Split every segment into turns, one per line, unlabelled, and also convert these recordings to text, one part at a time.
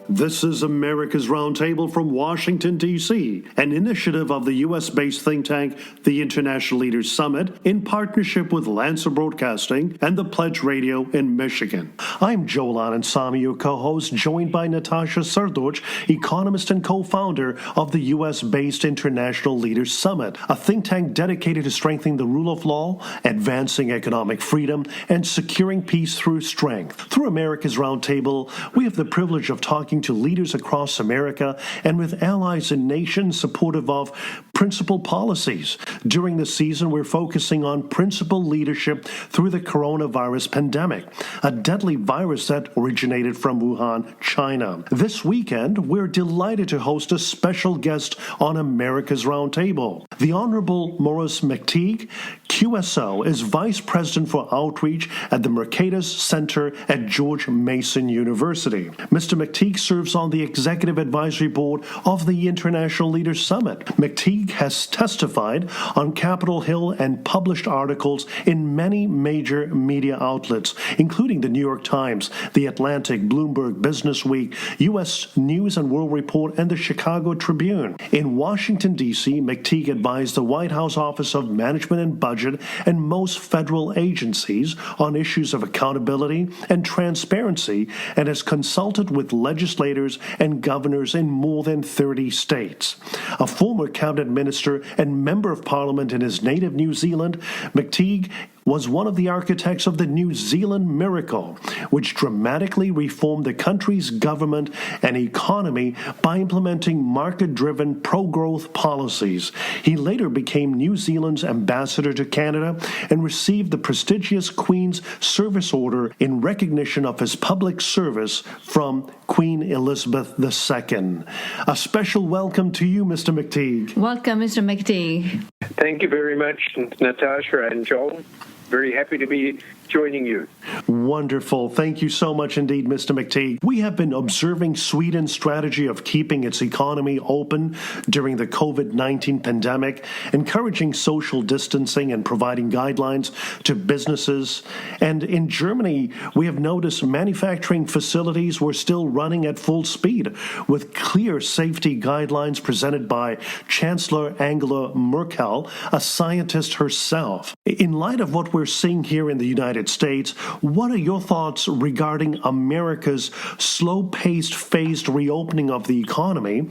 This is America's Roundtable from Washington, D.C., an initiative of the U.S.-based think tank, the International Leaders Summit, in partnership with Lancer Broadcasting and the Pledge Radio in Michigan. I'm Joel Anand, Samy, your co-host, joined by Natasha, Srdoc, economist and co-founder of the U.S.-based International Leaders Summit, a think tank dedicated to strengthening the rule of law, advancing economic freedom, and securing peace through strength. Through America's Roundtable, we have the privilege of talking to leaders across America and with allies and nations supportive of principled policies. During the season, we're focusing on principled leadership through the coronavirus pandemic, a deadly virus that originated from Wuhan, China. This weekend, we're delighted to host a special guest on America's Roundtable. The Honorable Maurice McTigue, QSO, is Vice President for Outreach at the Mercatus Center at George Mason University. Mr. McTigue serves on the Executive Advisory Board of the International Leaders Summit. McTigue has testified on Capitol Hill and published articles in many major media outlets, including the New York Times, The Atlantic, Bloomberg Businessweek, U.S. News and World Report, and the Chicago Tribune. In Washington, D.C., McTigue advised the White House Office of Management and Budget and most federal agencies on issues of accountability and transparency and has consulted with legislators and governors in more than 30 states. A former cabinet minister and member of parliament in his native New Zealand, McTigue was one of the architects of the New Zealand miracle, which dramatically reformed the country's government and economy by implementing market-driven pro-growth policies. He later became New Zealand's ambassador to Canada and received the prestigious Queen's Service Order in recognition of his public service from Queen Elizabeth II. A special welcome to you, Mr. McTigue.
Welcome, Mr. McTigue.
Thank you very much, Natasha and Joel. Very happy to be joining you.
Wonderful. Thank you so much indeed, Mr. McTigue. We have been observing Sweden's strategy of keeping its economy open during the COVID-19 pandemic, encouraging social distancing and providing guidelines to businesses. And in Germany, we have noticed manufacturing facilities were still running at full speed with clear safety guidelines presented by Chancellor Angela Merkel, a scientist herself. In light of what we're seeing here in the United States, what are your thoughts regarding America's slow-paced, phased reopening of the economy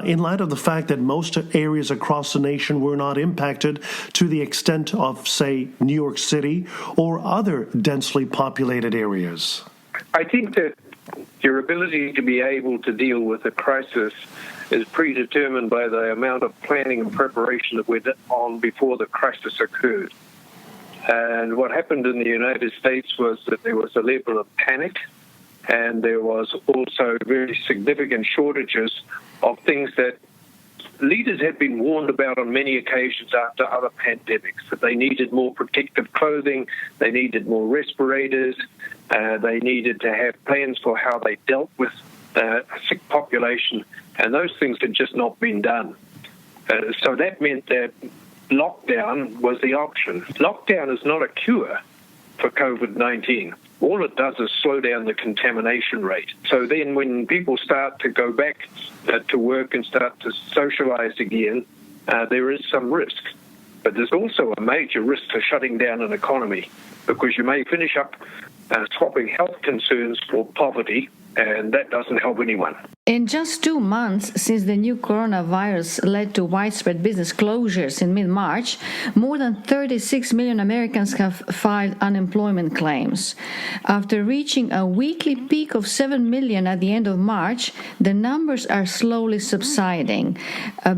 in light of the fact that most areas across the nation were not impacted to the extent of, say, New York City or other densely populated areas?
I think that your ability to be able to deal with a crisis is predetermined by the amount of planning and preparation that went on before the crisis occurred. And what happened in the United States was that there was a level of panic, and there was also very significant shortages of things that leaders had been warned about on many occasions after other pandemics, that they needed more protective clothing, they needed more respirators, they needed to have plans for how they dealt with a sick population, and those things had just not been done. So that meant that lockdown was the option. Lockdown is not a cure for COVID-19. All it does is slow down the contamination rate. So then when people start to go back to work and start to socialize again, there is some risk. But there's also a major risk to shutting down an economy, because you may finish up swapping health concerns for poverty, and that doesn't help anyone.
In just 2 months since the new coronavirus led to widespread business closures in mid-March, more than 36 million Americans have filed unemployment claims. After reaching a weekly peak of 7 million at the end of March, the numbers are slowly subsiding.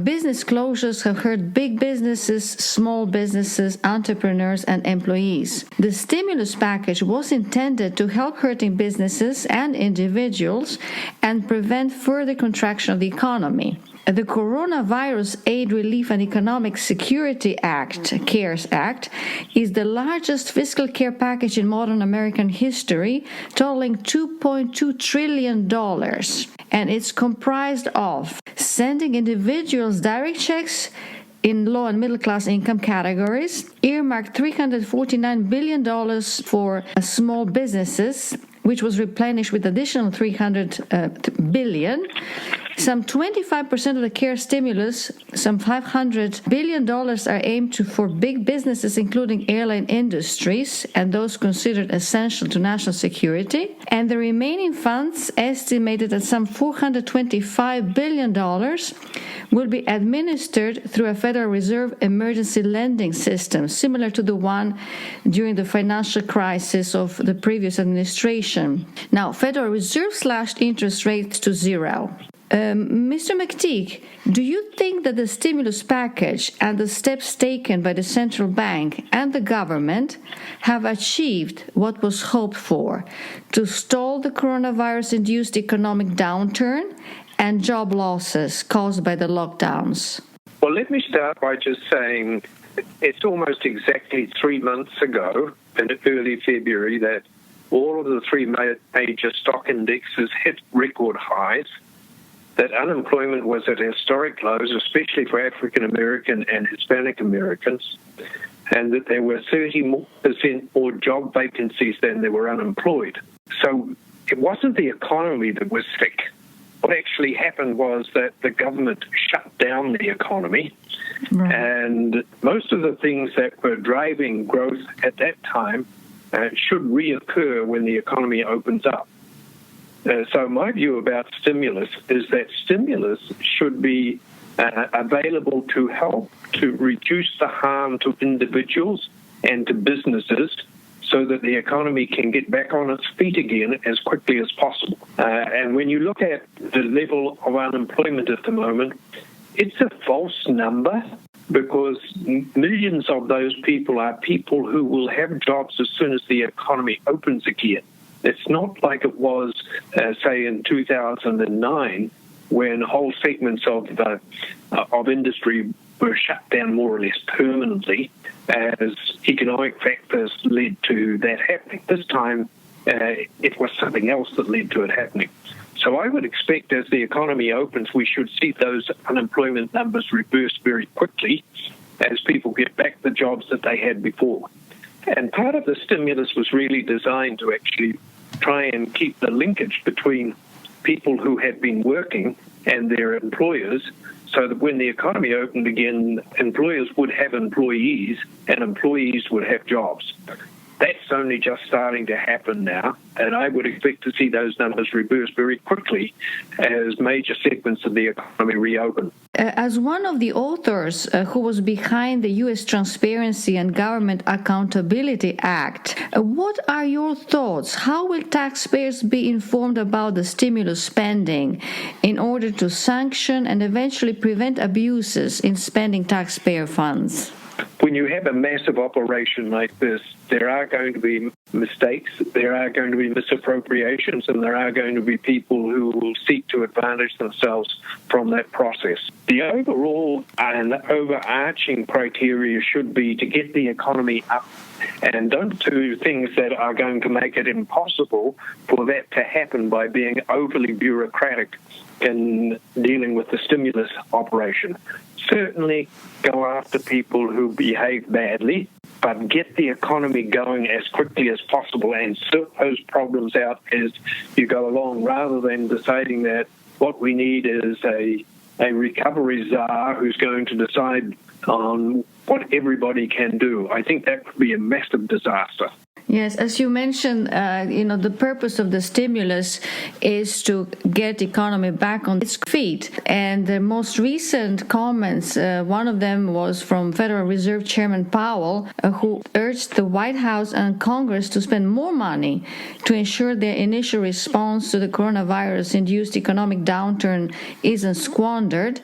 Business closures have hurt big businesses, small businesses, entrepreneurs, and employees. The stimulus package was intended to help hurting businesses and individuals and prevent further contraction of the economy. The Coronavirus Aid, Relief and Economic Security Act, CARES Act, is the largest fiscal care package in modern American history, totaling $2.2 trillion. And it's comprised of sending individuals direct checks in low and middle class income categories, earmarked $349 billion for small businesses, which was replenished with additional $300 billion. Some 25% of the CARE stimulus, some $500 billion, are aimed for big businesses, including airline industries and those considered essential to national security. And the remaining funds, estimated at some $425 billion, will be administered through a Federal Reserve emergency lending system, similar to the one during the financial crisis of the previous administration. Now, Federal Reserve slashed interest rates to zero. Mr. McTigue, do you think that the stimulus package and the steps taken by the central bank and the government have achieved what was hoped for to stall the coronavirus-induced economic downturn and job losses caused by the lockdowns?
Well, let me start by just saying it's almost exactly 3 months ago, in early February, that all of the three major stock indexes hit record highs, that unemployment was at historic lows, especially for African American and Hispanic Americans, and that there were 30% more job vacancies than there were unemployed. So it wasn't the economy that was sick. What actually happened was that the government shut down the economy, right. And most of the things that were driving growth at that time should reoccur when the economy opens up. So my view about stimulus is that stimulus should be available to help to reduce the harm to individuals and to businesses so that the economy can get back on its feet again as quickly as possible. And when you look at the level of unemployment at the moment, it's a false number because millions of those people are people who will have jobs as soon as the economy opens again. It's not like it was, say, in 2009, when whole segments of industry were shut down more or less permanently as economic factors led to that happening. This time, it was something else that led to it happening. So I would expect as the economy opens, we should see those unemployment numbers reverse very quickly as people get back the jobs that they had before. And part of the stimulus was really designed to actually try and keep the linkage between people who had been working and their employers so that when the economy opened again, employers would have employees and employees would have jobs. That's only just starting to happen now, and I would expect to see those numbers reverse very quickly as major segments of the economy reopen.
As one of the authors who was behind the U.S. Transparency and Government Accountability Act, what are your thoughts? How will taxpayers be informed about the stimulus spending in order to sanction and eventually prevent abuses in spending taxpayer funds?
When you have a massive operation like this, there are going to be mistakes, there are going to be misappropriations, and there are going to be people who will seek to advantage themselves from that process. The overall and overarching criteria should be to get the economy up and don't do things that are going to make it impossible for that to happen by being overly bureaucratic in dealing with the stimulus operation. Certainly go after people who behave badly, but get the economy going as quickly as possible and sort those problems out as you go along, rather than deciding that what we need is a recovery czar who's going to decide on what everybody can do. I think that could be a massive disaster.
Yes, as you mentioned, the purpose of the stimulus is to get the economy back on its feet. And the most recent comments, one of them was from Federal Reserve Chairman Powell, who urged the White House and Congress to spend more money to ensure their initial response to the coronavirus-induced economic downturn isn't squandered.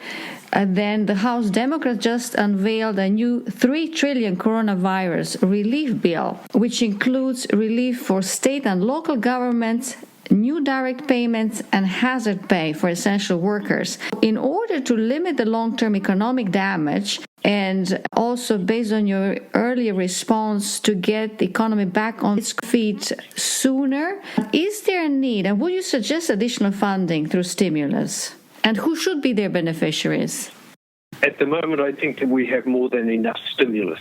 Then the House Democrats just unveiled a new $3 trillion coronavirus relief bill, which includes relief for state and local governments, new direct payments, and hazard pay for essential workers. In order to limit the long-term economic damage, and also based on your earlier response to get the economy back on its feet sooner, is there a need, and would you suggest additional funding through stimulus? And who should be their beneficiaries?
At the moment, I think that we have more than enough stimulus.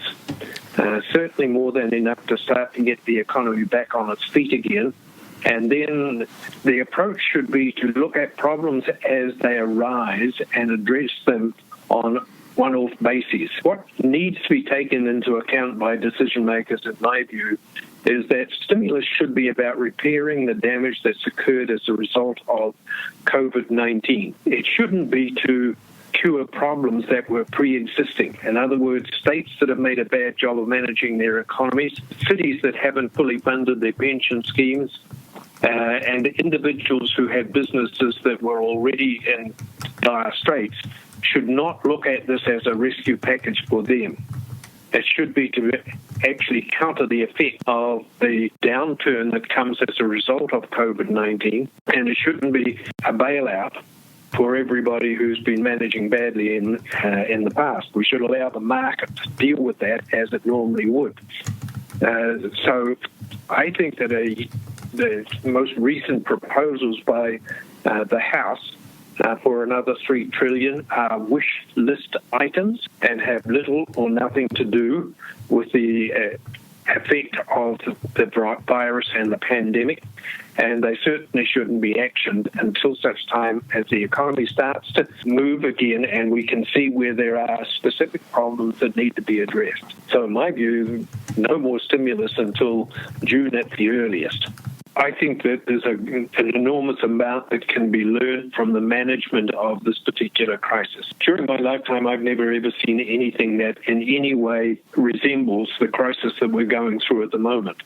Certainly more than enough to start to get the economy back on its feet again. And then the approach should be to look at problems as they arise and address them on one-off basis. What needs to be taken into account by decision makers, in my view, is that stimulus should be about repairing the damage that's occurred as a result of COVID-19. It shouldn't be to cure problems that were pre-existing. In other words, states that have made a bad job of managing their economies, cities that haven't fully funded their pension schemes, and individuals who had businesses that were already in dire straits should not look at this as a rescue package for them. It should be to actually counter the effect of the downturn that comes as a result of COVID-19, and it shouldn't be a bailout for everybody who's been managing badly in the past. We should allow the market to deal with that as it normally would. So I think that the most recent proposals by the House for another $3 trillion are wish list items and have little or nothing to do with the effect of the virus and the pandemic, and they certainly shouldn't be actioned until such time as the economy starts to move again and we can see where there are specific problems that need to be addressed. So in my view, no more stimulus until June at the earliest. I think that there's an enormous amount that can be learned from the management of this particular crisis. During my lifetime, I've never ever seen anything that in any way resembles the crisis that we're going through at the moment.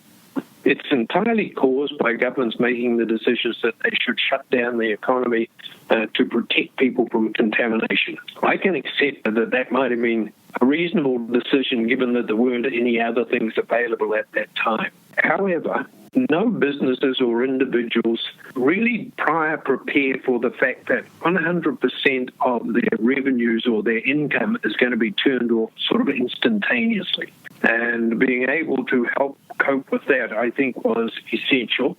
It's entirely caused by governments making the decisions that they should shut down the economy to protect people from contamination. I can accept that might have been a reasonable decision given that there weren't any other things available at that time. However, no businesses or individuals really prior prepare for the fact that 100% of their revenues or their income is going to be turned off sort of instantaneously. And being able to help cope with that, I think, was essential.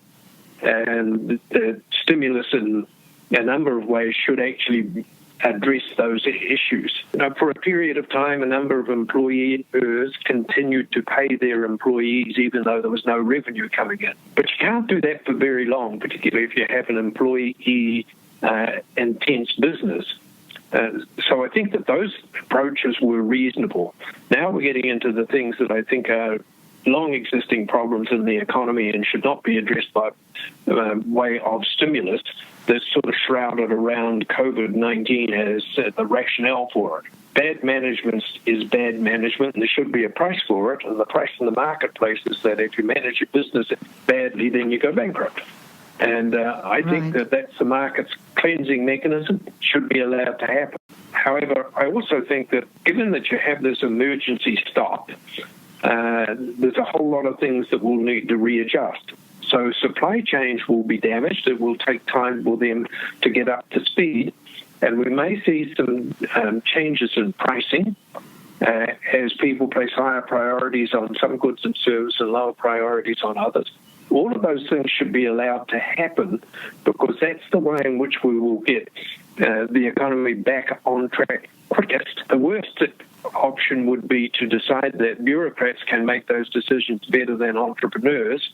And the stimulus in a number of ways should actually address those issues. For a period of time, a number of employers continued to pay their employees even though there was no revenue coming in. But you can't do that for very long, particularly if you have an employee-intense business. So I think that those approaches were reasonable. Now we're getting into the things that I think are long-existing problems in the economy and should not be addressed by way of stimulus that's sort of shrouded around COVID-19 as the rationale for it. Bad management is bad management, and there should be a price for it, and the price in the marketplace is that if you manage your business badly, then you go bankrupt. And I think that that's the market's cleansing mechanism, should be allowed to happen. However, I also think that given that you have this emergency stop, there's a whole lot of things that will need to readjust. So supply chains will be damaged. It will take time for them to get up to speed. And we may see some changes in pricing as people place higher priorities on some goods and services and lower priorities on others. All of those things should be allowed to happen because that's the way in which we will get the economy back on track quickest. The worst option would be to decide that bureaucrats can make those decisions better than entrepreneurs,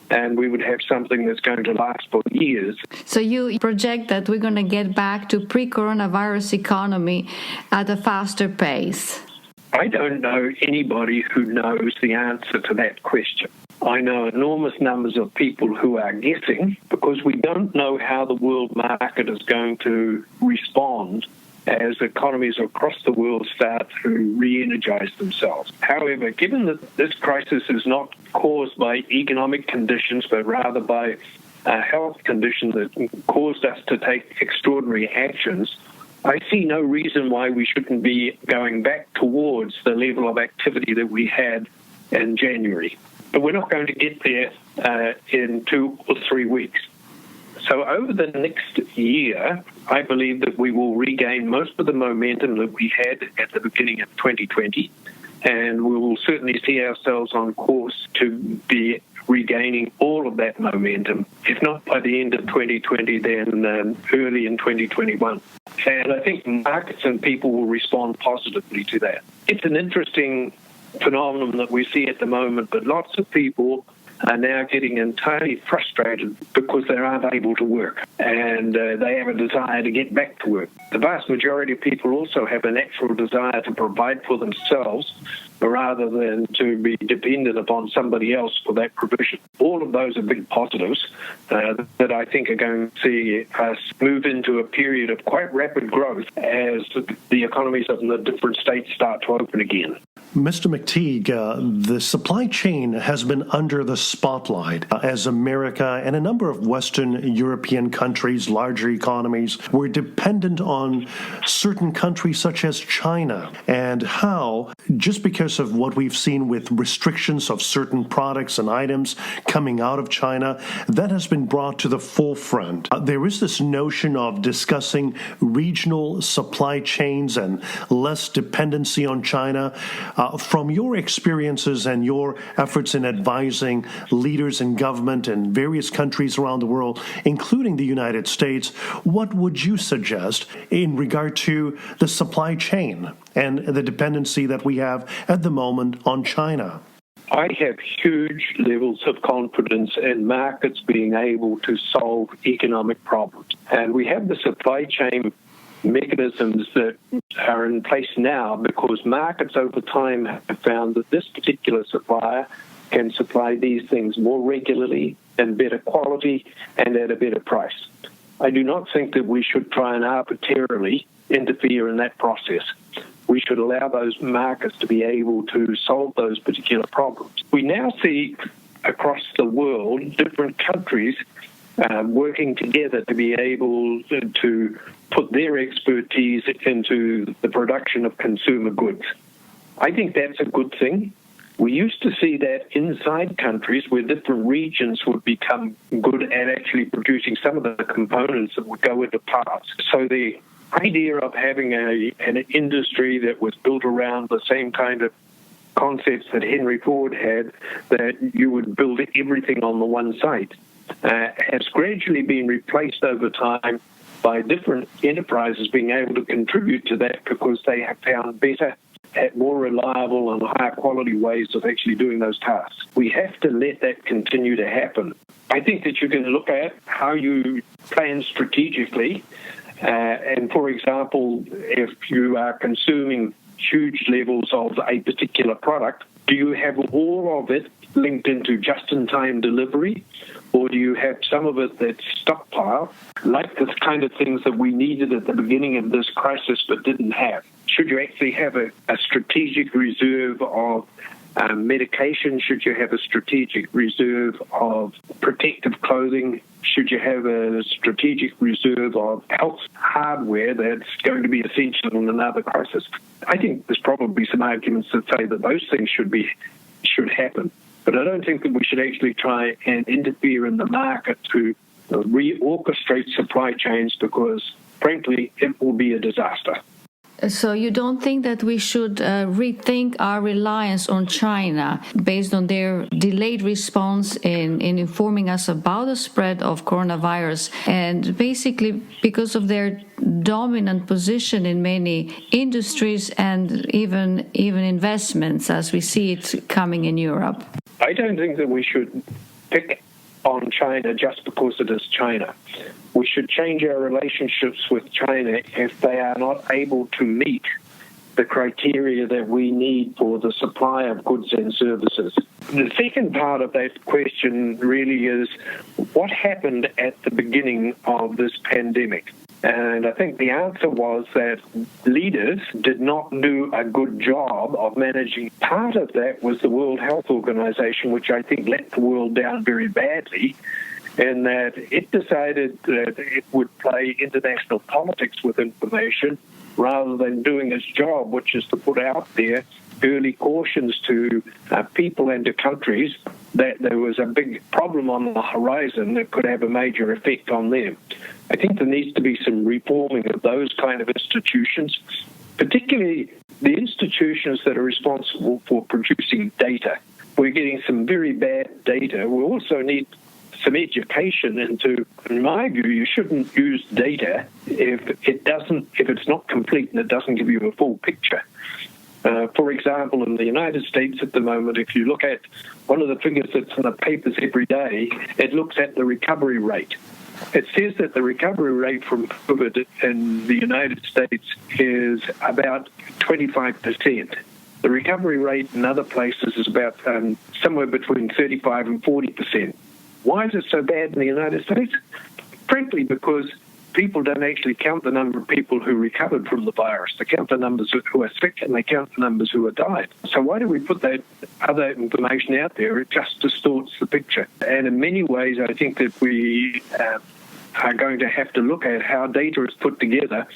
and we would have something that's going to last for years.
So you project that we're going to get back to pre-coronavirus economy at a faster pace?
I don't know anybody who knows the answer to that question. I know enormous numbers of people who are guessing because we don't know how the world market is going to respond as economies across the world start to re-energize themselves. However, given that this crisis is not caused by economic conditions, but rather by health conditions that caused us to take extraordinary actions, I see no reason why we shouldn't be going back towards the level of activity that we had in January. But we're not going to get there in 2 or 3 weeks. So over the next year, I believe that we will regain most of the momentum that we had at the beginning of 2020, and we will certainly see ourselves on course to be regaining all of that momentum, if not by the end of 2020, then early in 2021. And I think markets and people will respond positively to that. It's an interesting phenomenon that we see at the moment, but lots of people are now getting entirely frustrated because they aren't able to work, and they have a desire to get back to work. The vast majority of people also have a natural desire to provide for themselves rather than to be dependent upon somebody else for that provision. All of those are big positives that I think are going to see us move into a period of quite rapid growth as the economies of the different states start to open again.
Mr. McTigue, the supply chain has been under the spotlight as America and a number of Western European countries, larger economies, were dependent on certain countries such as China, and how, just because of what we've seen with restrictions of certain products and items coming out of China, that has been brought to the forefront. There is this notion of discussing regional supply chains and less dependency on China. From your experiences and your efforts in advising leaders in government in various countries around the world, including the United States, what would you suggest in regard to the supply chain and the dependency that we have at the moment on China?
I have huge levels of confidence in markets being able to solve economic problems. And we have the supply chain mechanisms that are in place now because markets over time have found that this particular supplier can supply these things more regularly and better quality and at a better price. I do not think that we should try and arbitrarily interfere in that process. We should allow those markets to be able to solve those particular problems. We now see across the world different countries working together to be able to put their expertise into the production of consumer goods. I think that's a good thing. We used to see that inside countries where different regions would become good at actually producing some of the components that would go into parts. So the idea of having an industry that was built around the same kind of concepts that Henry Ford had, that you would build everything on the one site, has gradually been replaced over time by different enterprises being able to contribute to that because they have found better, more reliable and higher quality ways of actually doing those tasks. We have to let that continue to happen. I think that you can look at how you plan strategically. And for example, if you are consuming huge levels of a particular product, do you have all of it linked into just-in-time delivery, or do you have some of it that's stockpile, like the kind of things that we needed at the beginning of this crisis but didn't have? Should you actually have a strategic reserve of medication? Should you have a strategic reserve of protective clothing? Should you have a strategic reserve of health hardware that's going to be essential in another crisis? I think there's probably some arguments that say that those things should happen. But I don't think that we should actually try and interfere in the market to reorchestrate supply chains because, frankly, it will be a disaster.
So you don't think that we should rethink our reliance on China based on their delayed response in informing us about the spread of coronavirus, and basically because of their dominant position in many industries and even investments as we see it coming in Europe?
I don't think that we should pick on China just because it is China. We should change our relationships with China if they are not able to meet the criteria that we need for the supply of goods and services. The second part of that question really is what happened at the beginning of this pandemic? And I think the answer was that leaders did not do a good job of managing. Part of that was the World Health Organization, which I think let the world down very badly, in that it decided that it would play international politics with information rather than doing its job, which is to put out there early cautions to people and to countries that there was a big problem on the horizon that could have a major effect on them. I think there needs to be some reforming of those kind of institutions, particularly the institutions that are responsible for producing data. We're getting some very bad data. We also need some education into, in my view, you shouldn't use data if it's not complete and it doesn't give you a full picture. For example, in the United States at the moment, if you look at one of the figures that's in the papers every day, it looks at the recovery rate. It says that the recovery rate from COVID in the United States is about 25%. The recovery rate in other places is about somewhere between 35 and 40%. Why is it so bad in the United States? Frankly, because people don't actually count the number of people who recovered from the virus. They count the numbers who are sick and they count the numbers who have died. So why do we put that other information out there? It just distorts the picture. And in many ways, I think that we are going to have to look at how data is put together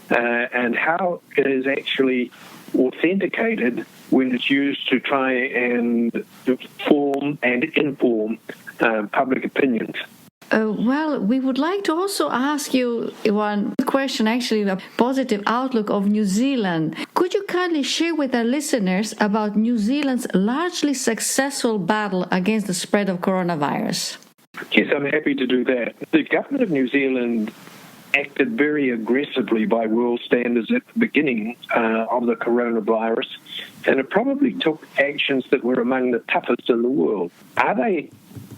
and how it is actually authenticated when it's used to try and form and inform public opinions.
Well, we would like to also ask you one question, actually, a positive outlook of New Zealand. Could you kindly share with our listeners about New Zealand's largely successful battle against the spread of coronavirus?
Yes, I'm happy to do that. The government of New Zealand acted very aggressively by world standards at the beginning of the coronavirus, and it probably took actions that were among the toughest in the world. Are they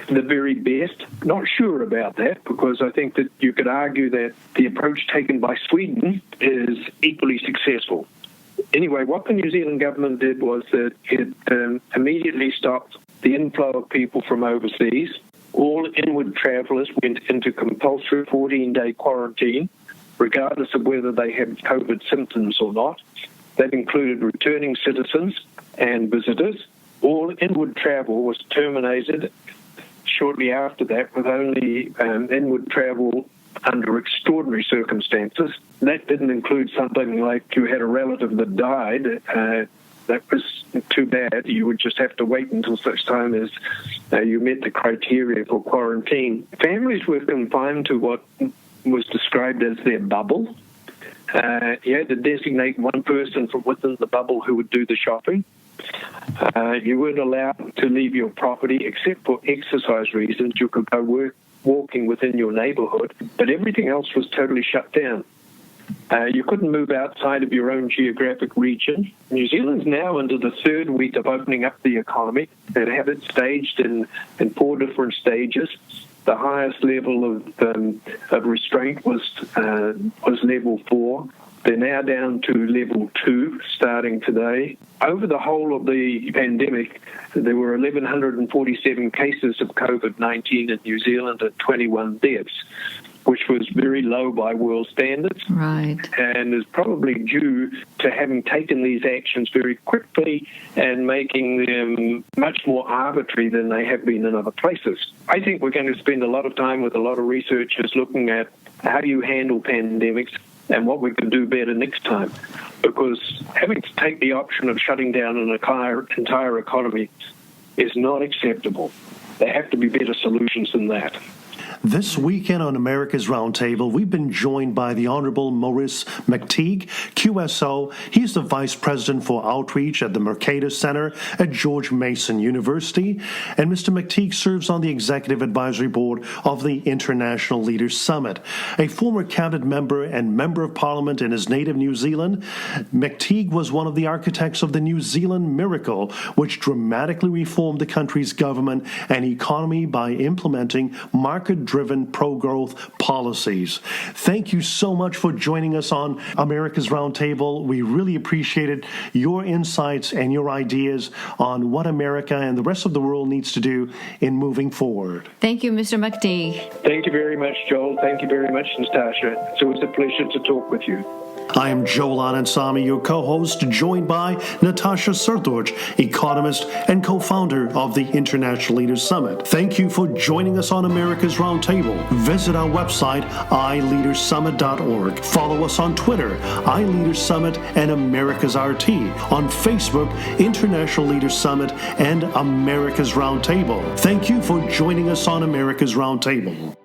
the very best? Not sure about that, because I think that you could argue that the approach taken by Sweden is equally successful. Anyway, what the New Zealand government did was that it immediately stopped the inflow of people from overseas. All inward travellers went into compulsory 14-day quarantine, regardless of whether they had COVID symptoms or not. That included returning citizens and visitors. All inward travel was terminated shortly after that, with only inward travel under extraordinary circumstances. That didn't include something like you had a relative that died. That was too bad. You would just have to wait until such time as you met the criteria for quarantine. Families were confined to what was described as their bubble. You had to designate one person from within the bubble who would do the shopping. You weren't allowed to leave your property except for exercise reasons. You could go walking within your neighbourhood, but everything else was totally shut down. You couldn't move outside of your own geographic region. New Zealand's now into the third week of opening up the economy. They have it staged in 4 different stages. The highest level of restraint was level 4. They're now down to level 2 starting today. Over the whole of the pandemic, there were 1,147 cases of COVID-19 in New Zealand and 21 deaths, which was very low by world standards.
Right.
And is probably due to having taken these actions very quickly and making them much more arbitrary than they have been in other places. I think we're going to spend a lot of time with a lot of researchers looking at how you handle pandemics and what we can do better next time. Because having to take the option of shutting down an entire economy is not acceptable. There have to be better solutions than that.
This weekend on America's Roundtable, we've been joined by the Honorable Maurice McTigue, QSO. He's the Vice President for Outreach at the Mercatus Center at George Mason University. And Mr. McTigue serves on the Executive Advisory Board of the International Leaders Summit. A former cabinet member and member of Parliament in his native New Zealand, McTigue was one of the architects of the New Zealand Miracle, which dramatically reformed the country's government and economy by implementing market-driven pro-growth policies. Thank you so much for joining us on America's Roundtable. We really appreciated your insights and your ideas on what America and the rest of the world needs to do in moving forward.
Thank you, Mr. McTigue.
Thank you very much, Joel. Thank you very much, Natasha. It's always a pleasure to talk with you.
I am Joel Anand Samy, your co-host, joined by Natasha, Srdoc, economist and co-founder of the International Leaders Summit. Thank you for joining us on America's Roundtable. Visit our website, iLeadersSummit.org. Follow us on Twitter, iLeadersSummit and America's RT. On Facebook, International Leaders Summit and America's Roundtable. Thank you for joining us on America's Roundtable.